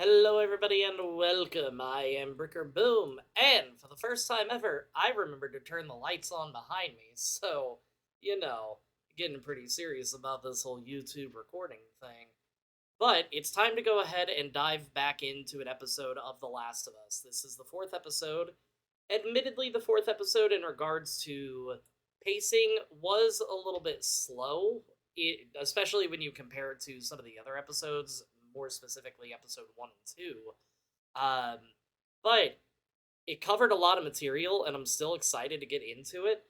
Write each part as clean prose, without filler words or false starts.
Hello, everybody, and welcome. I am Bricker Boom, and for the first time ever, I remembered to turn the lights on behind me. So, you know, getting pretty serious about this whole YouTube recording thing. But it's time to go ahead and dive back into an episode of The Last of Us. This is the fourth episode. Admittedly, the fourth episode, in regards to pacing, was a little bit slow, especially when you compare it to some of the other episodes, more specifically episode 1 and 2. Um, but it covered a lot of material, and I'm still excited to get into it.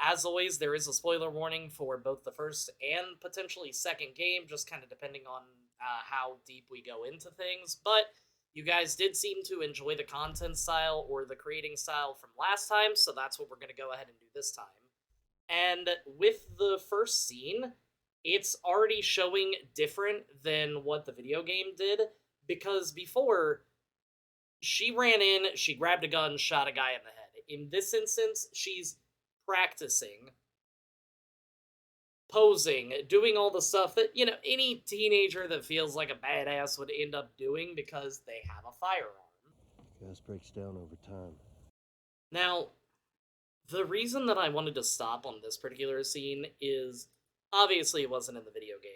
As always, there is a spoiler warning for both the first and potentially second game, just kind of depending on how deep we go into things. But you guys did seem to enjoy the content style or the creating style from last time, so that's what we're going to go ahead and do this time. And with the first scene, it's already showing different than what the video game did, because before, she ran in, she grabbed a gun, shot a guy in the head. In this instance, she's practicing, posing, doing all the stuff that, any teenager that feels like a badass would end up doing because they have a firearm. Gas breaks down over time. Now, the reason that I wanted to stop on this particular scene is obviously it wasn't in the video game,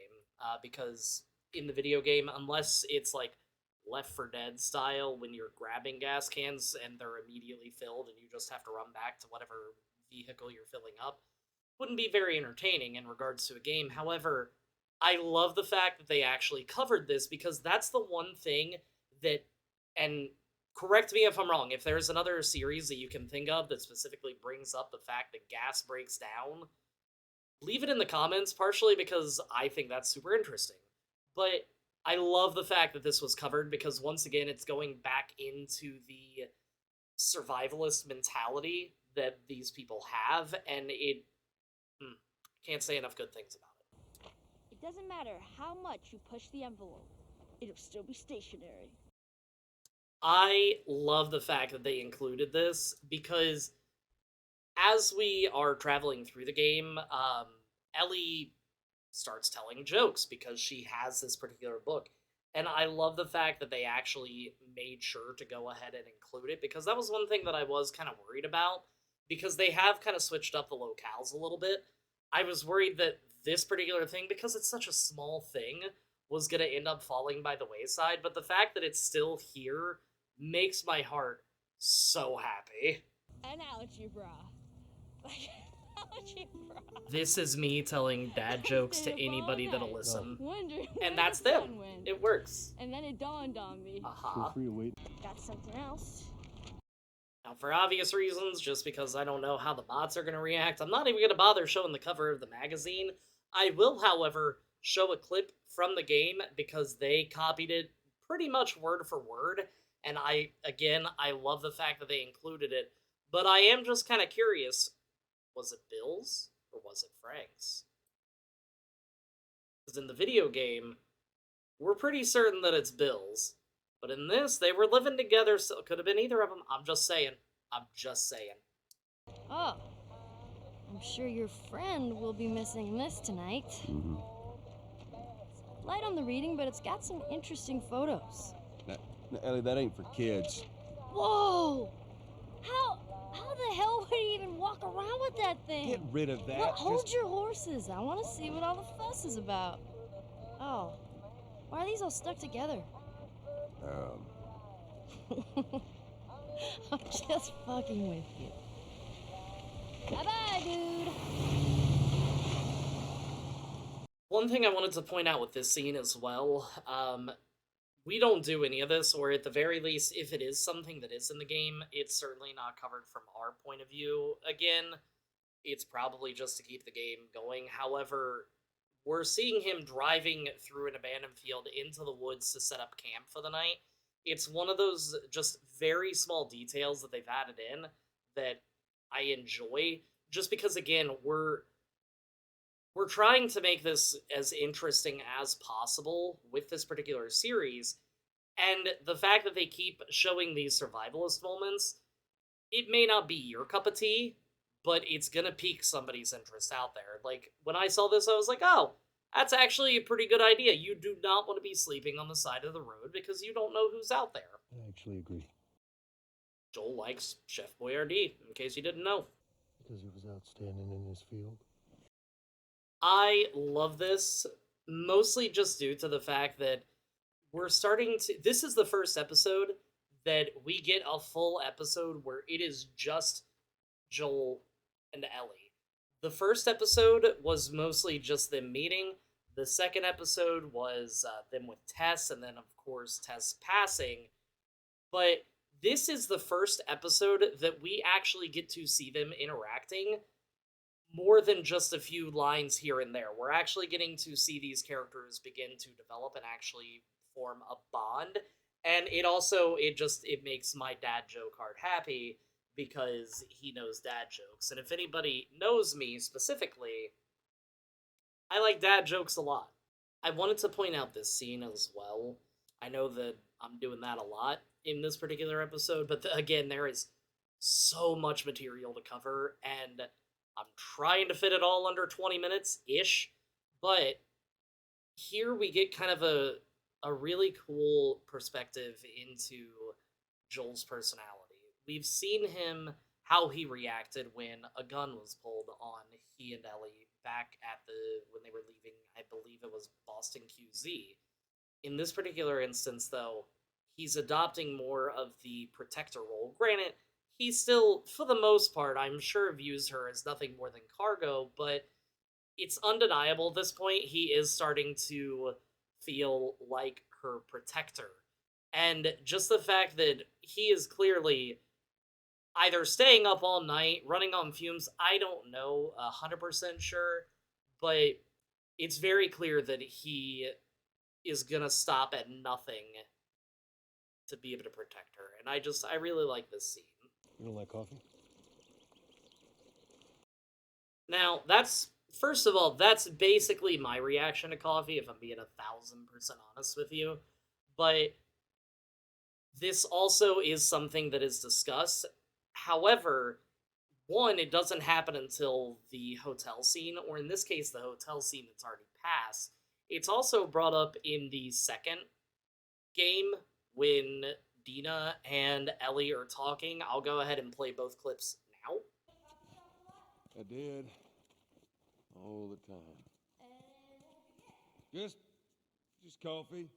because in the video game, unless it's like Left 4 Dead style, when you're grabbing gas cans and they're immediately filled and you just have to run back to whatever vehicle you're filling up, wouldn't be very entertaining in regards to a game. However, I love the fact that they actually covered this, because that's the one thing that, and correct me if I'm wrong, if there's another series that you can think of that specifically brings up the fact that gas breaks down, leave it in the comments, partially because I think that's super interesting. But I love the fact that this was covered, because once again, it's going back into the survivalist mentality that these people have, and it can't say enough good things about it. It doesn't matter how much you push the envelope, it'll still be stationary. I love the fact that they included this, because as we are traveling through the game, Ellie starts telling jokes because she has this particular book. And I love the fact that they actually made sure to go ahead and include it, because that was one thing that I was kind of worried about, because they have kind of switched up the locales a little bit. I was worried that this particular thing, because it's such a small thing, was going to end up falling by the wayside, but the fact that it's still here makes my heart so happy. Analogy, brah. Analogy, brah. This is me telling dad jokes to anybody that'll listen. Wondering And where that's the them. sun went. It works. And then it dawned on me. Aha. Feel free to wait. Got something else. Now, for obvious reasons, just because I don't know how the bots are going to react, I'm not even going to bother showing the cover of the magazine. I will, however, show a clip from the game, because they copied it pretty much word for word. And I love the fact that they included it. But I am just kind of curious, was it Bill's or was it Frank's? Because in the video game, we're pretty certain that it's Bill's. But in this, they were living together, so it could have been either of them. I'm just saying. Oh. I'm sure your friend will be missing this tonight. Mm-hmm. Light on the reading, but it's got some interesting photos. Now, Ellie, that ain't for kids. Whoa! How the hell would he even walk around with that thing? Get rid of that. Well, hold your horses. I want to see what all the fuss is about. Oh, why are these all stuck together? I'm just fucking with you. Bye-bye, dude. One thing I wanted to point out with this scene as well, we don't do any of this, or at the very least, if it is something that is in the game, it's certainly not covered from our point of view. Again, it's probably just to keep the game going. However, we're seeing him driving through an abandoned field into the woods to set up camp for the night. It's one of those just very small details that they've added in that I enjoy, just because, again, we're trying to make this as interesting as possible with this particular series, and the fact that they keep showing these survivalist moments, it may not be your cup of tea, but it's gonna pique somebody's interest out there. Like, when I saw this, I was like, oh, That's actually a pretty good idea. You do not want to be sleeping on the side of the road because you don't know who's out there. I actually agree. Joel likes Chef Boyardee, in case you didn't know. Because he was outstanding in his field. I love this, mostly just due to the fact that we're starting to. This is the first episode that we get a full episode where it is just Joel and Ellie. The first episode was mostly just them meeting. The second episode was them with Tess, and then, of course, Tess passing. But this is the first episode that we actually get to see them interacting more than just a few lines here and there. We're actually getting to see these characters begin to develop and actually form a bond. And it makes my dad joke heart happy because he knows dad jokes. And if anybody knows me specifically, I like dad jokes a lot. I wanted to point out this scene as well. I know that I'm doing that a lot in this particular episode, but again, there is so much material to cover, and I'm trying to fit it all under 20 minutes ish. But here we get kind of a really cool perspective into Joel's personality. We've seen him how he reacted when a gun was pulled on he and Ellie back at when they were leaving, I believe it was Boston QZ. In this particular instance, though, he's adopting more of the protector role. Granted, he still, for the most part, I'm sure views her as nothing more than cargo, but it's undeniable at this point he is starting to feel like her protector. And just the fact that he is clearly either staying up all night, running on fumes, I don't know 100% sure, but it's very clear that he is gonna stop at nothing to be able to protect her. And I really like this scene. You don't like coffee? Now, first of all, that's basically my reaction to coffee, if I'm being 1,000% honest with you. But this also is something that is discussed. However, one, it doesn't happen until the hotel scene, or in this case, the hotel scene that's already passed. It's also brought up in the second game when Dina and Ellie are talking. I'll go ahead and play both clips now. I did. All the time. Just coffee.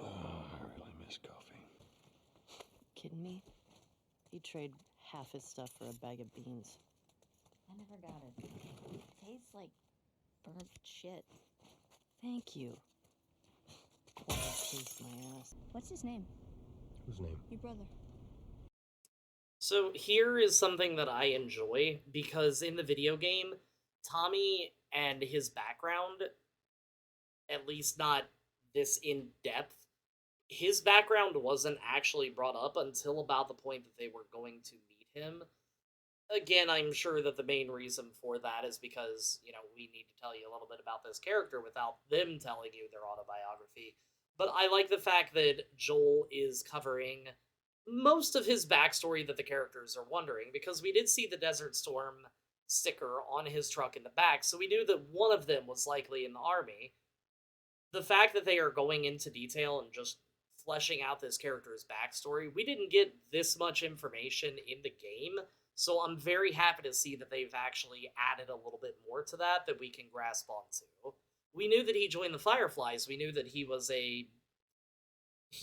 Oh, I really miss coffee. Kidding me? He'd trade half his stuff for a bag of beans. I never got it. It tastes like burnt shit. Thank you. Quiet taste my ass. What's his name? Whose name? Your brother. So here is something that I enjoy, because in the video game, Tommy and his background, at least not this in depth, his background wasn't actually brought up until about the point that they were going to meet him. Again, I'm sure that the main reason for that is because, we need to tell you a little bit about this character without them telling you their autobiography. But I like the fact that Joel is covering most of his backstory that the characters are wondering, because we did see the Desert Storm sticker on his truck in the back, so we knew that one of them was likely in the army. The fact that they are going into detail and just fleshing out this character's backstory, we didn't get this much information in the game, so I'm very happy to see that they've actually added a little bit more to that we can grasp onto. We knew that he joined the Fireflies, we knew that he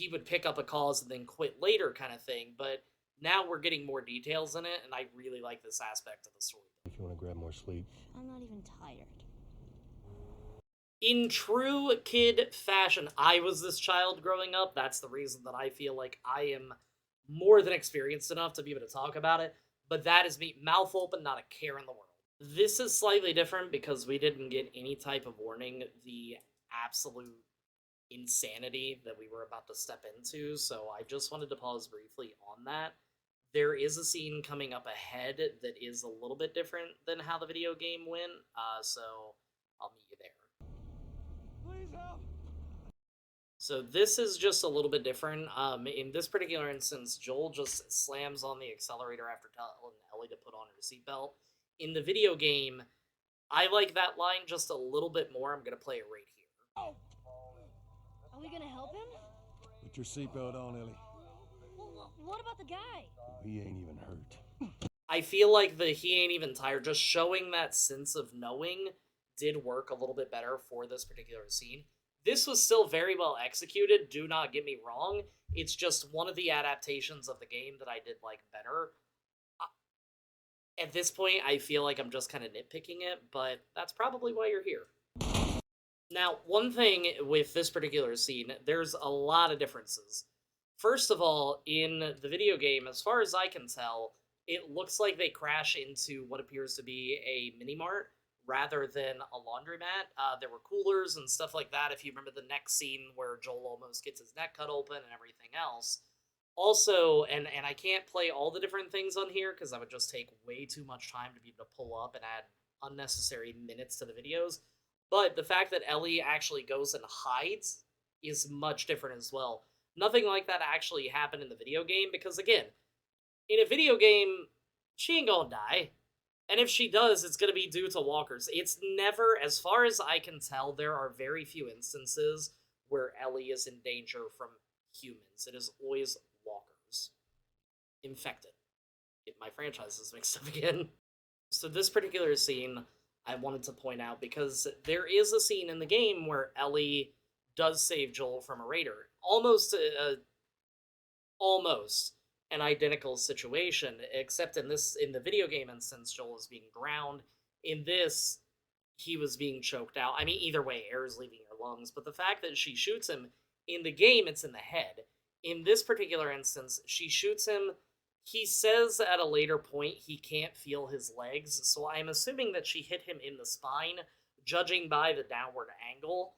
would pick up a cause and then quit later kind of thing, but now we're getting more details in it, and I really like this aspect of the story. If you want to grab more sleep. I'm not even tired. In true kid fashion, I was this child growing up. That's the reason that I feel like I am more than experienced enough to be able to talk about it. But that is me, mouth open, not a care in the world. This is slightly different because we didn't get any type of warning the absolute insanity that we were about to step into, so I just wanted to pause briefly on that. There is a scene coming up ahead that is a little bit different than how the video game went, so I'll meet you there. Please help! So this is just a little bit different. In this particular instance, Joel just slams on the accelerator after telling Ellie to put on her seatbelt. In the video game, I like that line just a little bit more. I'm gonna play it right here. Are we gonna help him? Put your seatbelt on, Ellie. Well, what about the guy? He ain't even hurt. I feel like the he ain't even tired, just showing that sense of knowing did work a little bit better for this particular scene. This was still very well executed, do not get me wrong. It's just one of the adaptations of the game that I did like better. At this point, I feel like I'm just kind of nitpicking it, but that's probably why you're here. Now, one thing with this particular scene, there's a lot of differences. First of all, in the video game, as far as I can tell, it looks like they crash into what appears to be a mini-mart rather than a laundromat. There were coolers and stuff like that, if you remember the next scene where Joel almost gets his neck cut open and everything else. Also, and I can't play all the different things on here because that would just take way too much time to be able to pull up and add unnecessary minutes to the videos. But the fact that Ellie actually goes and hides is much different as well. Nothing like that actually happened in the video game because, again, in a video game, she ain't gonna die. And if she does, it's gonna be due to walkers. It's never, as far as I can tell, there are very few instances where Ellie is in danger from humans. It is always walkers. Infected. Get my franchises mixed up again. So this particular scene, I wanted to point out because there is a scene in the game where Ellie does save Joel from a raider. Almost an identical situation, except in the video game instance, Joel is being drowned. In this, he was being choked out. I mean, either way, air is leaving her lungs, but the fact that she shoots him, in the game, it's in the head. In this particular instance, she shoots him. He says at a later point he can't feel his legs, so I'm assuming that she hit him in the spine, judging by the downward angle.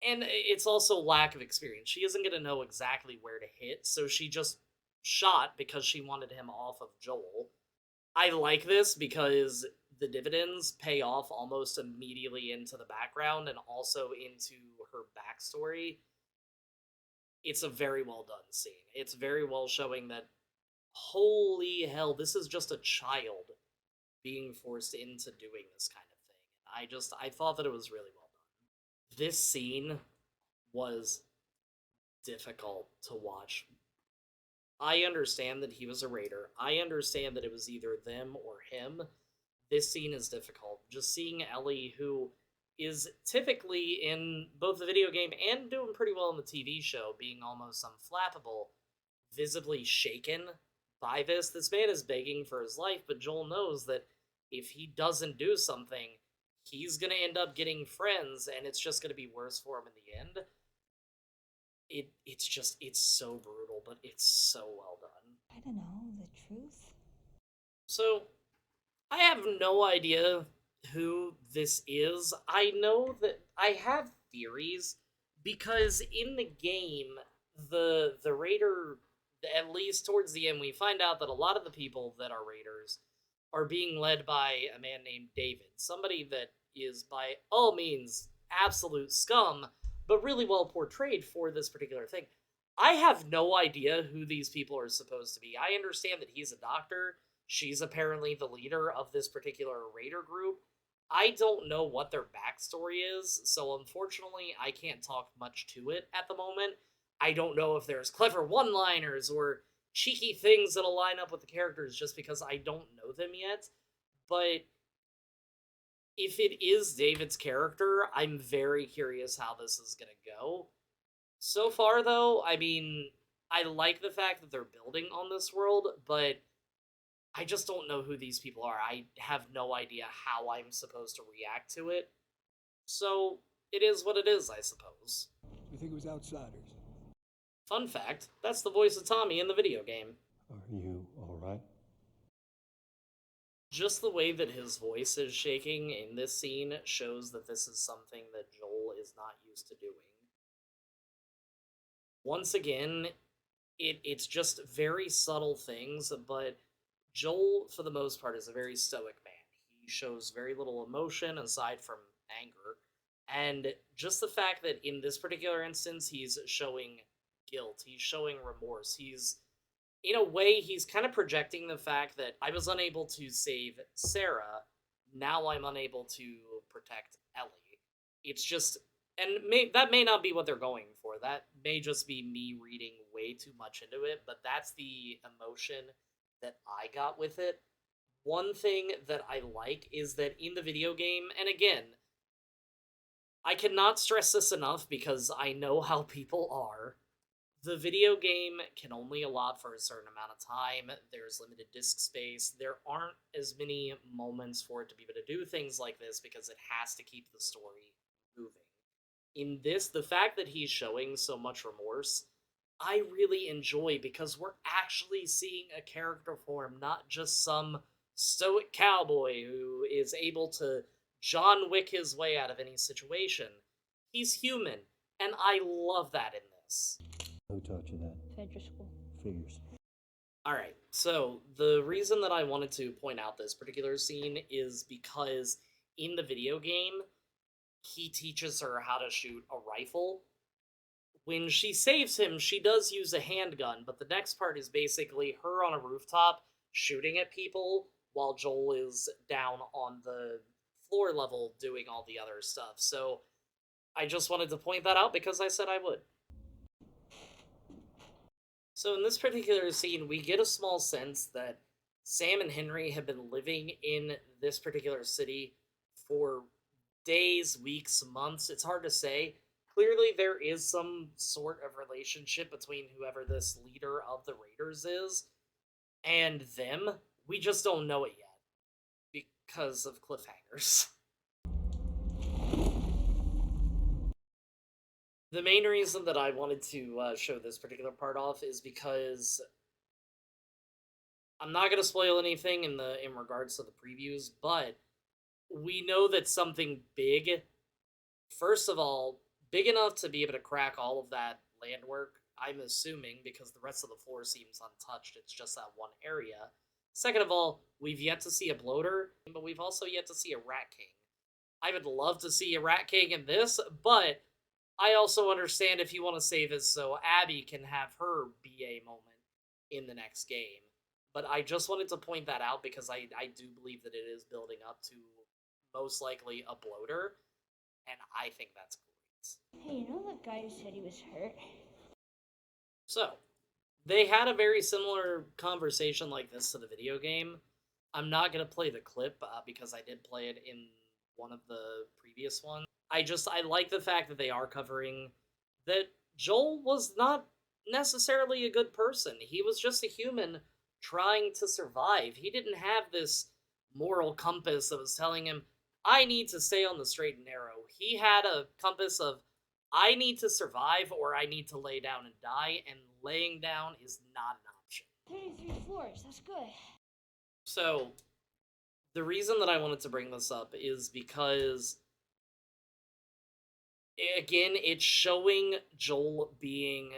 And it's also lack of experience. She isn't going to know exactly where to hit, so she just shot because she wanted him off of Joel. I like this because the dividends pay off almost immediately into the background and also into her backstory. It's a very well done scene. It's very well showing that, holy hell, this is just a child being forced into doing this kind of thing. I thought that it was really well done. This scene was difficult to watch. I understand that he was a raider. I understand that it was either them or him. This scene is difficult. Just seeing Ellie, who is typically in both the video game and doing pretty well in the TV show, being almost unflappable, visibly shaken by this. This man is begging for his life, but Joel knows that if he doesn't do something, he's going to end up getting friends, and it's just going to be worse for him in the end. It's so brutal, but it's so well done. I don't know, the truth? So, I have no idea who this is. I know that I have theories, because in the game, the raider, at least towards the end, we find out that a lot of the people that are raiders are being led by a man named David. Somebody that is, by all means, absolute scum, but really well portrayed for this particular thing. I have no idea who these people are supposed to be. I understand that he's a doctor. She's apparently the leader of this particular raider group. I don't know what their backstory is, so unfortunately I can't talk much to it at the moment. I don't know if there's clever one-liners or cheeky things that'll line up with the characters just because I don't know them yet. But if it is David's character, I'm very curious how this is going to go. So far, though, I mean, I like the fact that they're building on this world, but I just don't know who these people are. I have no idea how I'm supposed to react to it. So, it is what it is, I suppose. You think it was outsiders? Fun fact, that's the voice of Tommy in the video game. Are you alright? Just the way that his voice is shaking in this scene shows that this is something that Joel is not used to doing. Once again, it's just very subtle things, but Joel, for the most part, is a very stoic man. He shows very little emotion aside from anger, and just the fact that in this particular instance, he's showing guilt, he's showing remorse, he's in a way, he's kind of projecting the fact that I was unable to save Sarah. Now I'm unable to protect Ellie. It's just, and that may not be what they're going for. That may just be me reading way too much into it, but that's the emotion that I got with it. One thing that I like is that in the video game, and again, I cannot stress this enough because I know how people are. The video game can only allot for a certain amount of time. There's limited disk space. There aren't as many moments for it to be able to do things like this because it has to keep the story moving. In this, the fact that he's showing so much remorse, I really enjoy because we're actually seeing a character form, not just some stoic cowboy who is able to John Wick his way out of any situation. He's human, and I love that in this. Who taught you that? Federal school. Figures. Alright, so the reason that I wanted to point out this particular scene is because in the video game, he teaches her how to shoot a rifle. When she saves him, she does use a handgun, but the next part is basically her on a rooftop shooting at people while Joel is down on the floor level doing all the other stuff. So I just wanted to point that out because I said I would. So in this particular scene, we get a small sense that Sam and Henry have been living in this particular city for days, weeks, months. It's hard to say. Clearly, there is some sort of relationship between whoever this leader of the Raiders is and them. We just don't know it yet because of cliffhangers. The main reason that I wanted to show this particular part off is because I'm not going to spoil anything in regards to the previews, but we know that something big, first of all, big enough to be able to crack all of that land work, I'm assuming, because the rest of the floor seems untouched. It's just that one area. Second of all, we've yet to see a bloater, but we've also yet to see a Rat King. I would love to see a Rat King in this, but I also understand if you want to save it so Abby can have her BA moment in the next game. But I just wanted to point that out because I do believe that it is building up to most likely a bloater, and I think that's great. Hey, you know that guy who said he was hurt? So, they had a very similar conversation like this to the video game. I'm not going to play the clip because I did play it in one of the previous ones. I like the fact that they are covering that Joel was not necessarily a good person. He was just a human trying to survive. He didn't have this moral compass that was telling him, I need to stay on the straight and narrow. He had a compass of, I need to survive or I need to lay down and die, and laying down is not an option. 33 floors, that's good. So, the reason that I wanted to bring this up is because, again, it's showing Joel being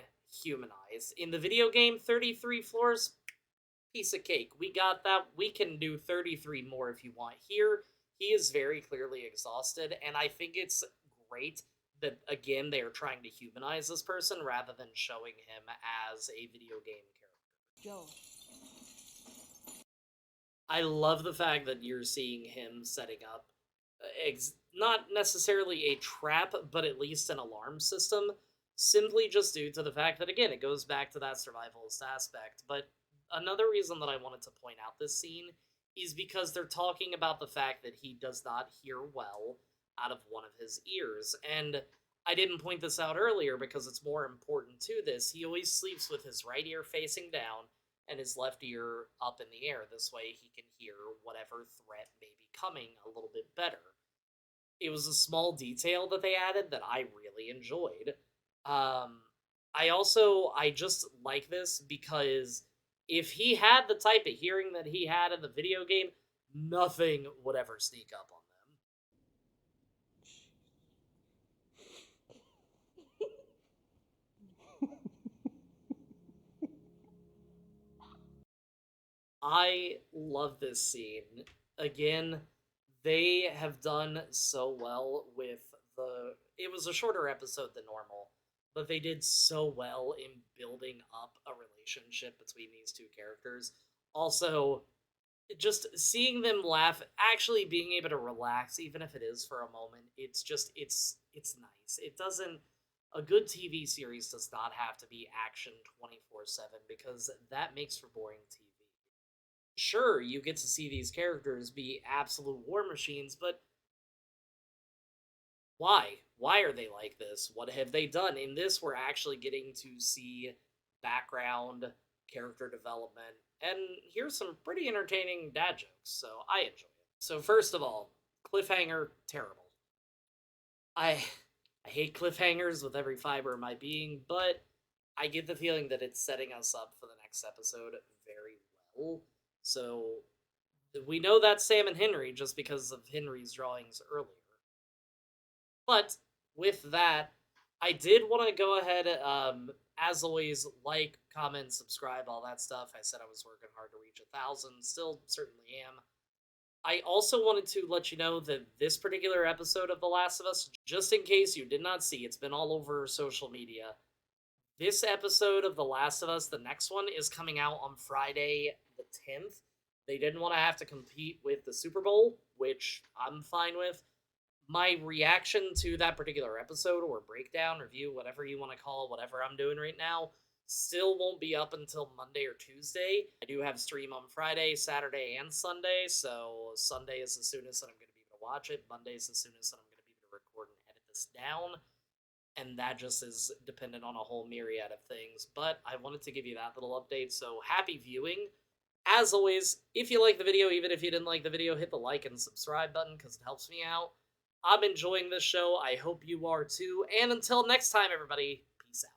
humanized. In the video game, 33 floors, piece of cake. We got that. We can do 33 more if you want. Here, he is very clearly exhausted, and I think it's great that, again, they are trying to humanize this person rather than showing him as a video game character. Joe. I love the fact that you're seeing him setting up, not necessarily a trap, but at least an alarm system, simply just due to the fact that, again, it goes back to that survivalist aspect. But another reason that I wanted to point out this scene is because they're talking about the fact that he does not hear well out of one of his ears. And I didn't point this out earlier because it's more important to this. He always sleeps with his right ear facing down and his left ear up in the air. This way he can hear whatever threat may be coming a little bit better. It was a small detail that they added that I really enjoyed. I just like this because if he had the type of hearing that he had in the video game, nothing would ever sneak up on them. I love this scene. Again, they have done so well with it was a shorter episode than normal, but they did so well in building up a relationship between these two characters. Also, just seeing them laugh, actually being able to relax, even if it is for a moment, it's nice. It doesn't. A good TV series does not have to be action 24/7 because that makes for boring TV. Sure, you get to see these characters be absolute war machines, but why? Why are they like this? What have they done? In this, we're actually getting to see background, character development, and here's some pretty entertaining dad jokes, so I enjoy it. So first of all, cliffhanger, terrible. I I hate cliffhangers with every fiber of my being, but I get the feeling that it's setting us up for the next episode very well. So we know that's Sam and Henry just because of Henry's drawings earlier. But with that, I did want to go ahead, as always, like, comment, subscribe, all that stuff. I said I was working hard to reach 1,000, still certainly am. I also wanted to let you know that this particular episode of The Last of Us, just in case you did not see, it's been all over social media. This episode of The Last of Us, the next one, is coming out on Friday the 10th. They didn't want to have to compete with the Super Bowl, which I'm fine with. My reaction to that particular episode or breakdown, review, whatever you want to call whatever I'm doing right now, still won't be up until Monday or Tuesday. I do have stream on Friday, Saturday, and Sunday, so Sunday is the soonest that I'm going to be able to watch it. Monday is the soonest that I'm going to be able to record and edit this down, and that just is dependent on a whole myriad of things. But I wanted to give you that little update, so happy viewing. As always, if you like the video, even if you didn't like the video, hit the like and subscribe button because it helps me out. I'm enjoying this show. I hope you are too. And until next time, everybody, peace out.